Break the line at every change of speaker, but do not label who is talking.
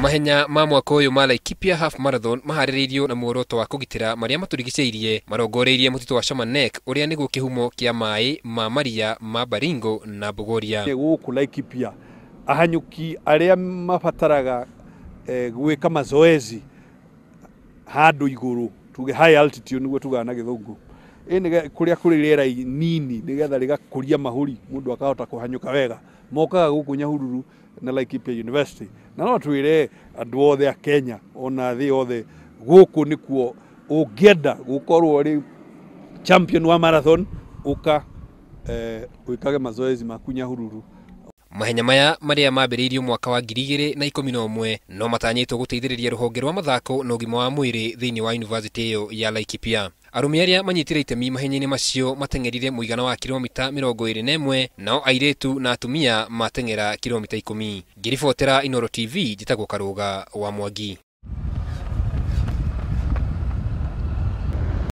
Mahenya ma mwaka uyu ma Laikipia half marathon maharĩrĩirio na muoroto wa kugitira maria maturigicĩirie marongoreirie mutito wa Shamanek uria niguo kihumo kia mai ma maria ma Baringo na Bogoria.
Guku Laikipia ahanyuki aria mabataraga gwika mazoezi handu iguru tuge high altitude niguo tugana githungu ene kuria kuri riera nini nigetha rigakuria mahuri mundu akahota kuhanyuka wega mokaga guku Nyahururu na Laikipia University na no twire andu othe a Kenya ona thi othe guku nikuo ungenda gukorwo ri champion wa marathon uka wikage mazoezi maku Nyahururu.
Mahenya maya maria mambĩrĩirio mwaka wa 2011 no matanyĩtwo gũteithĩrĩria rũhonge rwa mathako na ũgima wa mwĩrĩ thĩinĩ wa university ĩyo ya Laikipia. Arũme arĩa manyitire itemi mahenya-ini macio mateng'erire mũigana wa kilomita 21 nao airĩtu na atumia mateng'era kilomita 10. Ngĩribotera Inooro TV njĩtagwo Karũga wa Mwangi.